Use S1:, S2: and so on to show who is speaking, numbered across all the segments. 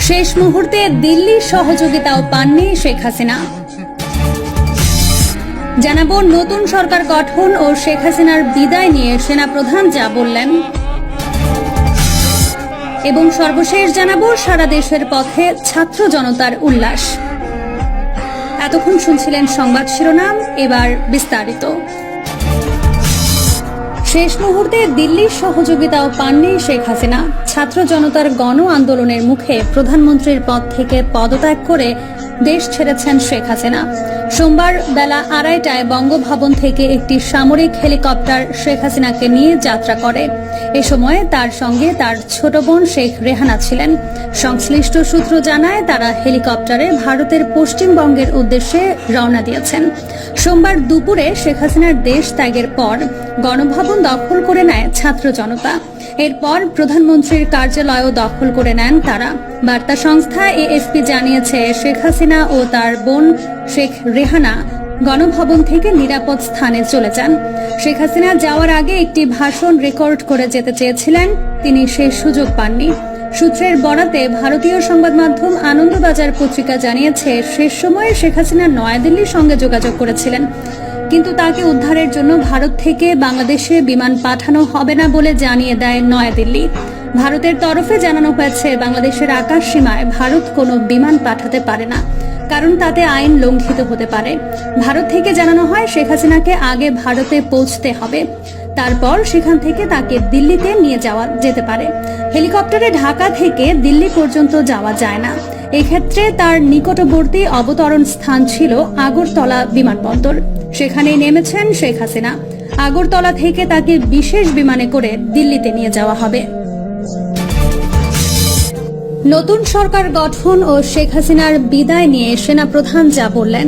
S1: শেষ মুহূর্তে দিল্লির সহযোগিতাও পাননি শেখ হাসিনা। জানাবো নতুন সরকার গঠন ও শেখ হাসিনার বিদায় নিয়ে সেনাপ্রধান যা বললেন, এবং সর্বশেষ জানাবো সারা দেশের পথে ছাত্র জনতার উল্লাস। এতক্ষণ শুনছিলেন সংবাদ শিরোনাম, এবার বিস্তারিত। শেষ মুহূর্তে দিল্লির সহযোগিতাও পাননি শেখ হাসিনা। ছাত্র জনতার গণ আন্দোলনের মুখে প্রধানমন্ত্রীর পদ থেকে পদত্যাগ করে দেশ ছেড়েছেন শেখ হাসিনা। সোমবার বেলা 2:30টায় বঙ্গভবন থেকে একটি সামরিক হেলিকপ্টার শেখ হাসিনাকে নিয়ে যাত্রা করে। এ সময় তার সঙ্গে তার ছোট বোন শেখ রেহানা ছিলেন। সংশ্লিষ্ট সূত্র জানায়, তারা হেলিকপ্টারে ভারতের পশ্চিমবঙ্গের উদ্দেশ্যে রওনা দিয়েছেন। সোমবার দুপুরে শেখ হাসিনার দেশ ত্যাগের পর গণভবন দখল করে নেয় ছাত্র জনতা। এরপর প্রধানমন্ত্রীর কার্যালয়ও দখল করে নেন তারা। বার্তা সংস্থা এএফপি জানিয়েছে, শেখ হাসিনা ও তার বোন শেখ রেহানা গণভবন থেকে নিরাপদ স্থানে চলে যান। শেখ হাসিনা যাওয়ার আগে একটি ভাষণ রেকর্ড করে যেতে চেয়েছিলেন, তিনি সেই সুযোগ পাননি। সূত্রের বরাতে ভারতীয় সংবাদ মাধ্যম আনন্দবাজার পত্রিকা জানিয়েছে, শেষ সময়ে শেখ হাসিনা নয়াদিল্লির সঙ্গে যোগাযোগ করেছিলেন, কিন্তু তাকে উদ্ধারের জন্য ভারত থেকে বাংলাদেশে বিমান পাঠানো হবে না বলে জানিয়ে দেয় নয়াদিল্লি। ভারতের তরফে জানানো হয়েছে, বাংলাদেশের আকাশ সীমায় ভারত কোনো বিমান পাঠাতে পারে না, কারণ তাতে আইন লঙ্ঘিত হতে পারে। ভারত থেকে জানানো হয়, শেখ হাসিনাকে আগে ভারতে পৌঁছতে হবে, তারপর সেখান থেকে তাকে দিল্লিতে নিয়ে যাওয়া যেতে পারে। হেলিকপ্টারে ঢাকা থেকে দিল্লি পর্যন্ত যাওয়া যায় না। এক্ষেত্রে তার নিকটবর্তী অবতরণ স্থান ছিল আগরতলা বিমানবন্দর। সেখানেই নেমেছেন শেখ হাসিনা। আগরতলা থেকে তাকে বিশেষ বিমানে করে দিল্লিতে নিয়ে যাওয়া হবে। নতুন সরকার গঠন ও শেখ হাসিনার বিদায় নিয়ে সেনাপ্রধান যা বললেন।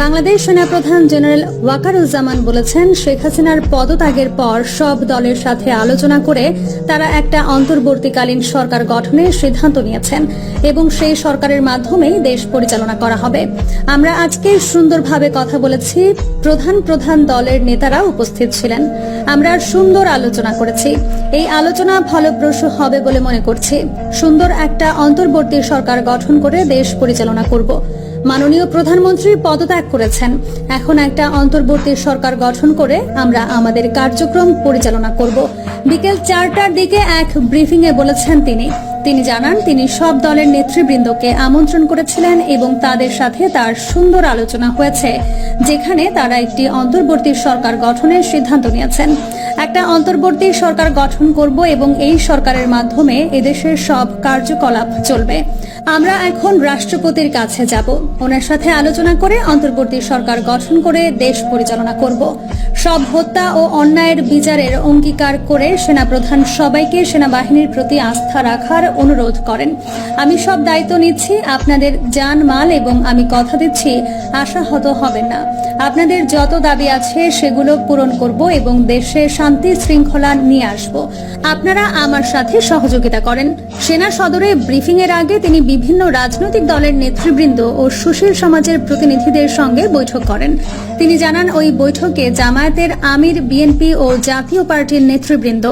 S1: বাংলাদেশ সেনাপ্রধান জেনারেল ওয়াকারুজ্জামান বলেছেন, শেখ হাসিনার পদত্যাগের পর সব দলের সাথে আলোচনা করে তারা একটা অন্তর্বর্তীকালীন সরকার গঠনের সিদ্ধান্ত নিয়েছেন এবং সেই সরকারের মাধ্যমেই দেশ পরিচালনা করা হবে। আমরা আজকে সুন্দরভাবে কথা বলেছি, প্রধান দলের নেতারা উপস্থিত ছিলেন। আমরা সুন্দর আলোচনা করেছি। এই আলোচনা ফলপ্রসূ হবে বলে মনে করছি। সুন্দর একটা অন্তর্বর্তী সরকার গঠন করে দেশ পরিচালনা করব। মাননীয় প্রধানমন্ত্রী পদত্যাগ করেছেন, এখন একটা অন্তর্বর্তী সরকার গঠন করে আমরা আমাদের কার্যক্রম পরিচালনা করব। বিকেল 4টার দিকে এক ব্রিফিংয়ে বলেছেন তিনি জানান, তিনি সব দলের নেতৃবৃন্দকে আমন্ত্রণ করেছিলেন এবং তাদের সাথে তার সুন্দর আলোচনা হয়েছে, যেখানে তারা একটি অন্তর্বর্তী সরকার গঠনের সিদ্ধান্ত নিয়েছেন। একটা অন্তর্বর্তী সরকার গঠন করব এবং এই সরকারের মাধ্যমে এদেশের সব কার্যকলাপ চলবে। আমরা এখন রাষ্ট্রপতির কাছে যাব, ওনার সাথে আলোচনা করে অন্তর্বর্তী সরকার গঠন করে দেশ পরিচালনা করব। সব হত্যা ও অন্যায়ের বিচারের অঙ্গীকার করে সেনাপ্রধান সবাইকে সেনাবাহিনীর প্রতি আস্থা রাখার অনুরোধ করেন। আমি সব দায়িত্ব নিচ্ছি, আপনাদের জান মাল, এবং আমি কথা দিচ্ছি আশাহত হবেন না। আপনাদের যত দাবি আছে সেগুলো পূরণ করব এবং দেশে শান্তি শৃঙ্খলা নিয়ে আসব। আপনারা আমার সাথে সহযোগিতা করেন। সেনা সদরে ব্রিফিং এর আগে তিনি বিভিন্ন রাজনৈতিক দলের নেতৃবৃন্দ ও সুশীল সমাজের প্রতিনিধিদের সঙ্গে বৈঠক করেন। তিনি জানান, ওই বৈঠকে জামায়াতের আমির, বিএনপি ও জাতীয় পার্টির নেতৃবৃন্দ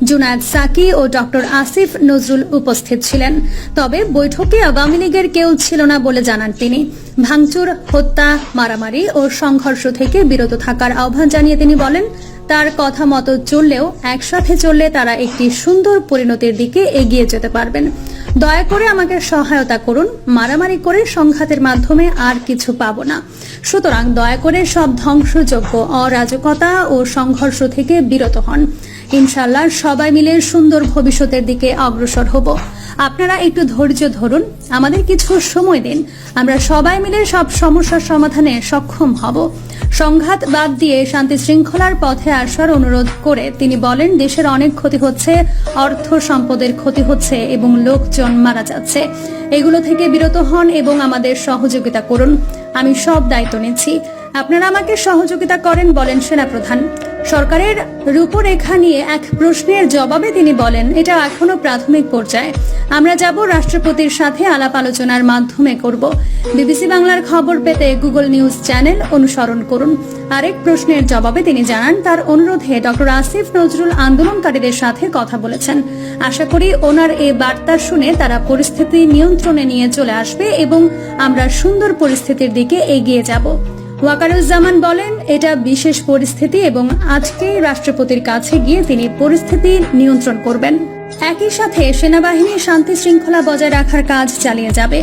S1: জুনায়েদ সাকি ও ডক্টর আসিফ নজরুল উপস্থিত ছিলেন। তবে বৈঠকে আওয়ামী লীগের কেউ ছিল না বলে জানান তিনি। ভাঙচুর, হত্যা, মারামারি ও সংঘর্ষ থেকে বিরত থাকার আহ্বান জানিয়ে তিনি বলেন, তার কথা মতো চললেও একসাথে চললে তারা একটি সুন্দর পরিণতির দিকে এগিয়ে যেতে পারবেন। দয়া করে আমাকে সহায়তা করুন। মারামারি করে সংঘাতের মাধ্যমে আর কিছু পাবো না। সুতরাং দয়া করে সব ধ্বংসযোগ্য অরাজকতা ও সংঘর্ষ থেকে বিরত হন। ইনশাআল্লাহ সবাই মিলে সুন্দর ভবিষ্যতের দিকে অগ্রসর হব। আপনারা একটু ধৈর্য ধরুন, আমাদের কিছু সময় দিন। আমরা সবাই মিলে সব সমস্যার সমাধানে সক্ষম হব। সংঘাত বাদ দিয়ে শান্তি শৃঙ্খলার পথে আসার অনুরোধ করে তিনি বলেন, দেশের অনেক ক্ষতি হচ্ছে, অর্থ সম্পদের ক্ষতি হচ্ছে এবং লোকজন মারা যাচ্ছে। এগুলো থেকে বিরত হন এবং আমাদের সহযোগিতা করুন। আমি সব দায়িত্ব নিচ্ছি, আপনারা আমাকে সহযোগিতা করেন, বলেন সেনাপ্রধান। সরকারের রূপরেখা নিয়ে এক প্রশ্নের জবাবে তিনি বলেন, এটা এখনো প্রাথমিক পর্যায়ে। আমরা যাব রাষ্ট্রপতির সাথে আলাপ আলোচনার মাধ্যমে করব। বিবিসি বাংলার খবর পেতে গুগল নিউজ চ্যানেল অনুসরণ করুন। আরেক প্রশ্নের জবাবে তিনি জানান, তার অনুরোধে ডক্টর আসিফ নজরুল আন্দোলনকারীদের সাথে কথা বলেছেন। আশা করি ওনার এই বার্তা শুনে তারা পরিস্থিতি নিয়ন্ত্রণে নিয়ে চলে আসবে এবং আমরা সুন্দর পরিস্থিতির দিকে এগিয়ে যাব। ওয়াকারুজ্জামান বলেন, এটা বিশেষ পরিস্থিতি এবং আজকেই রাষ্ট্রপতির কাছে গিয়ে তিনি পরিস্থিতি নিয়ন্ত্রণ করবেন। একই সাথে সেনাবাহিনী শান্তি শৃঙ্খলা বজায় রাখার কাজ চালিয়ে যাবে।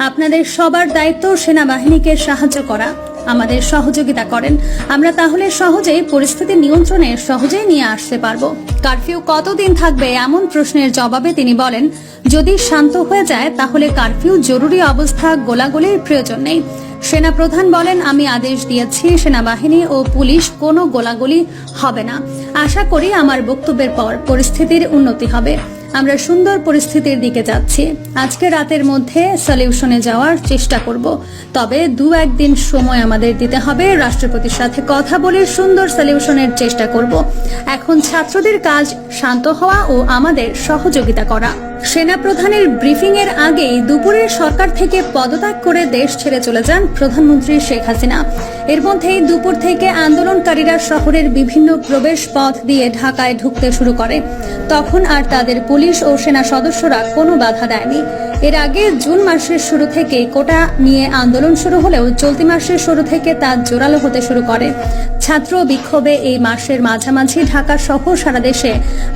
S1: আপনাদের সবার দায়িত্ব সেনাবাহিনীকে সাহায্য করা, আমাদের সহযোগিতা করেন, আমরা তাহলে সহজেই পরিস্থিতি নিয়ন্ত্রণে সহজেই নিয়ে আসতে পারবো। কারফিউ কতদিন থাকবে এমন প্রশ্নের জবাবে তিনি বলেন, যদি শান্ত হয়ে যায় তাহলে কারফিউ, জরুরি অবস্থা, গোলাগুলির প্রয়োজন নেই। সেনাপ্রধান বলেন, আমি আদেশ দিয়েছি সেনাবাহিনী ও পুলিশ কোনো গোলাগুলি হবে না। আশা করি আমার বক্তব্যের পর পরিস্থিতির উন্নতি হবে। আমরা সুন্দর পরিস্থিতির দিকে যাচ্ছি। আজকে রাতের মধ্যে সলিউশনে যাওয়ার চেষ্টা করব। তবে 2-1 দিন সময় আমাদের দিতে হবে। রাষ্ট্রপতির সাথে কথা বলে সুন্দর সলিউশনের চেষ্টা করব। এখন ছাত্রদের কাজ শান্ত হওয়া ও আমাদের সহযোগিতা করা। সেনাপ্রধানের ব্রিফিং এর আগেই দুপুরে সরকার থেকে পদত্যাগ করে দেশ ছেড়ে চলে যান প্রধানমন্ত্রী শেখ হাসিনা। এর মধ্যেই দুপুর থেকে আন্দোলনকারীরা শহরের বিভিন্ন প্রবেশ পথ দিয়ে ঢাকায় ঢুকতে শুরু করে। তখন আর তাদের পুলিশ ও সেনা সদস্যরা কোনো বাধা দেয়নি। এর আগে জুন মাসের শুরু থেকে কোটা নিয়ে আন্দোলন শুরু হলেও চলতি মাসের শুরু থেকে তা জোরালো হতে শুরু করে। ছাত্র বিক্ষোভে এই মাসের মাঝামাঝি ঢাকা সহ সারা দেশে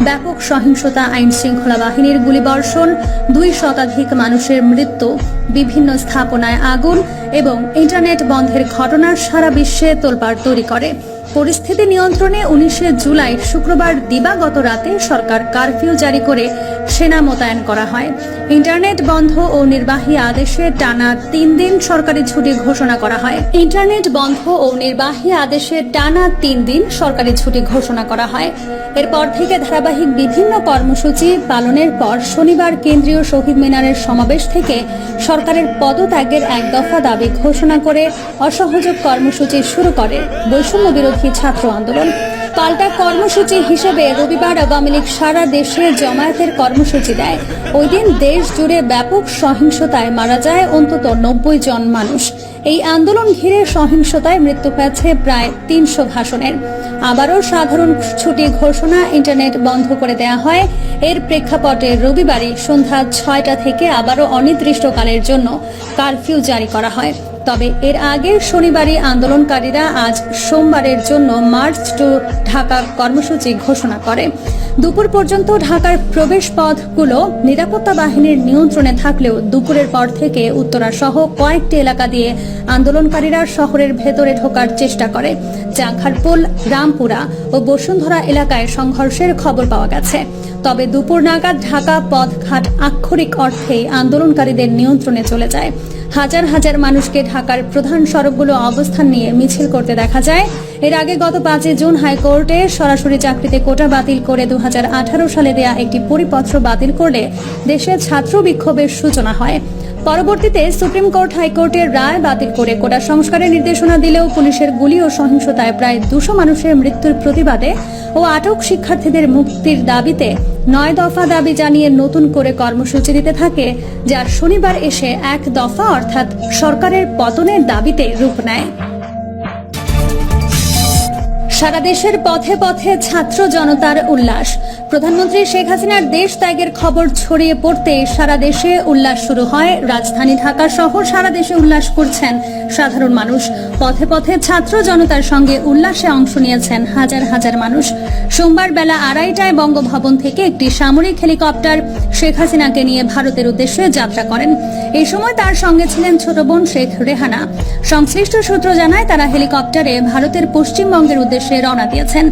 S1: ব্যাপক সহিংসতা, আইন শৃঙ্খলা বাহিনীর গুলিবর্ষণ, 2 শতাধিক মানুষের মৃত্যু, বিভিন্ন স্থাপনায় আগুন এবং ইন্টারনেট বন্ধের ঘটনা সারা বিশ্বে তোলপাড় তৈরি করে। পরিস্থিতি নিয়ন্ত্রণে 19 জুলাই শুক্রবার দিবাগত রাতে সরকার কারফিউ জারি করে সেনা মোতায়েন করা হয়। ইন্টারনেট বন্ধ ও নির্বাহী আদেশে টানা 3 দিন সরকারি ছুটি ঘোষণা করা হয়। ইন্টারনেট বন্ধ ও নির্বাহী আদেশে টানা 3 দিন সরকারি ছুটি ঘোষণা করা হয়। এরপর থেকে ধারাবাহিক বিভিন্ন কর্মসূচি পালনের পর শনিবার কেন্দ্রীয় শহীদ মিনারের সমাবেশ থেকে সরকারের পদত্যাগের এক দফা দাবি ঘোষণা করে অসহযোগ কর্মসূচি শুরু করে বৈষম্য বিরোধী ছাত্র আন্দোলন। পাল্টা কর্মসূচি হিসেবে রবিবার আওয়ামী লীগ সারা দেশে জমায়েতের কর্মসূচি দেয়। ওই দিন দেশ জুড়ে ব্যাপক সহিংসতায় মারা যায় অন্তত 90 জন মানুষ। এই আন্দোলন ঘিরে সহিংসতায় মৃত্যু হয়েছে প্রায় 300 ভাষণের। আবারও সাধারণ ছুটি ঘোষণা, ইন্টারনেট বন্ধ করে দেওয়া হয়। এর প্রেক্ষাপটে রবিবারই সন্ধ্যা 6টা থেকে আবারও অনির্দিষ্টকালের জন্য কারফিউ জারি করা হয়। তবে এর আগে শনিবারই আন্দোলনকারীরা আজ সোমবারের জন্য মার্চ টু ঢাকা কর্মসূচি ঘোষণা করে। দুপুর পর্যন্ত ঢাকার প্রবেশ পথগুলো নিরাপত্তা বাহিনীর নিয়ন্ত্রণে থাকলেও দুপুরের পর থেকে উত্তরা সহ কয়েকটি এলাকা দিয়ে আন্দোলনকারীরা শহরের ভেতরে ঢোকার চেষ্টা করে। জাঙ্খারপুল, রামপুরা ও বসুন্ধরা এলাকায় সংঘর্ষের খবর পাওয়া গেছে। তবে দুপুর নাগাদ ঢাকা পথঘাট আক্ষরিক অর্থেই আন্দোলনকারীদের নিয়ন্ত্রণে চলে যায়। হাজার হাজার মানুষকে ঢাকার প্রধান সড়কগুলো অবস্থান নিয়ে মিছিল করতে দেখা যায়। এর আগে গত 5 জুন হাইকোর্টে সরাসরি চাকরিতে কোটা বাতিল করে 2018 সালে দেয়া একটি পরিপত্র বাতিল করলে দেশে ছাত্র বিক্ষোভের সূচনা হয়। পরবর্তীতে সুপ্রিম কোর্ট হাইকোর্টের রায় বাতিল করে কোটা সংস্কারের নির্দেশনা দিলেও পুলিশের গুলি ও সহিংসতায় প্রায় 200 মানুষের মৃত্যুর প্রতিবাদে ও আটক শিক্ষার্থীদের মুক্তির দাবিতে 9 দফা দাবি জানিয়ে নতুন করে কর্মসূচি দিতে থাকে, যা শনিবার এসে 1 দফা অর্থাৎ সরকারের পতনের দাবিতে রূপ নেয়। সারা দেশের পথে পথে ছাত্র জনতার উল্লাস। প্রধানমন্ত্রী শেখ হাসিনার দেশ ত্যাগের খবর ছড়িয়ে পড়তে সারা দেশে উল্লাস শুরু হয়। রাজধানী ঢাকা সহ সারা দেশে উল্লাস করছেন সাধারণ মানুষ। পথে পথে ছাত্র জনতার সঙ্গে উল্লাসে অংশ নিয়েছেন হাজার হাজার মানুষ। সোমবার বেলা 2:30টায় বঙ্গভবন থেকে একটি সামরিক হেলিকপ্টার শেখ হাসিনাকে নিয়ে ভারতের উদ্দেশ্যে যাত্রা করেন। এই সময় তার সঙ্গে ছিলেন ছোট বোন শেখ রেহানা। সংশ্লিষ্ট সূত্র জানায়, তারা হেলিকপ্টারে ভারতের পশ্চিমবঙ্গের উদ্দেশ্যে রওনা দিয়েছেন।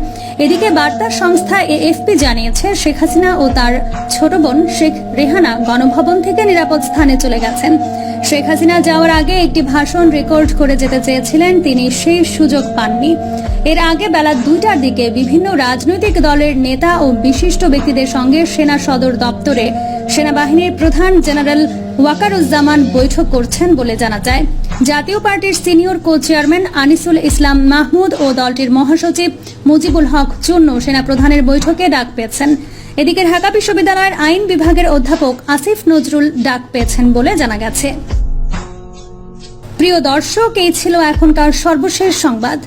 S1: এদিকে বার্তা সংস্থা এএফপি জানিয়েছে, শেখ হাসিনা ও তার ছোট বোন শেখ রেহানা গণভবন থেকে নিরাপদ স্থানে চলে গেছেন। শেখ হাসিনা যাওয়ার আগে একটি ভাষণ রেকর্ড করে যেতে চেয়েছিলেন, তিনি সেই সুযোগ পাননি। এর আগে বেলা 2টার দিকে বিভিন্ন রাজনৈতিক দলের নেতা ও বিশিষ্ট ব্যক্তিদের সঙ্গে সেনা সদর দপ্তরে সেনাবাহিনীর প্রধান জেনারেল ওয়াকারুজ্জামান বৈঠক করছেন বলে জানা যায়। জাতীয় পার্টির সিনিয়র কো চেয়ারম্যান আনিসুল ইসলাম মাহমুদ ও দলটির মহাসচিব মুজিবুল হক চুন্নু সেনাপ্রধানের বৈঠকে ডাক পেয়েছেন। এদিকে ঢাকা বিশ্ববিদ্যালয়ের আইন বিভাগের অধ্যাপক আসিফ নজরুল ডাক পেয়েছেন বলে জানা গেছে। প্রিয় দর্শক, এই ছিল এখনকার সর্বশেষ সংবাদ।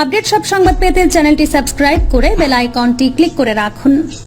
S1: আপডেট সব সংবাদ পেতে চ্যানেলটি সাবস্ক্রাইব করে বেল আইকনটি ক্লিক করে রাখুন।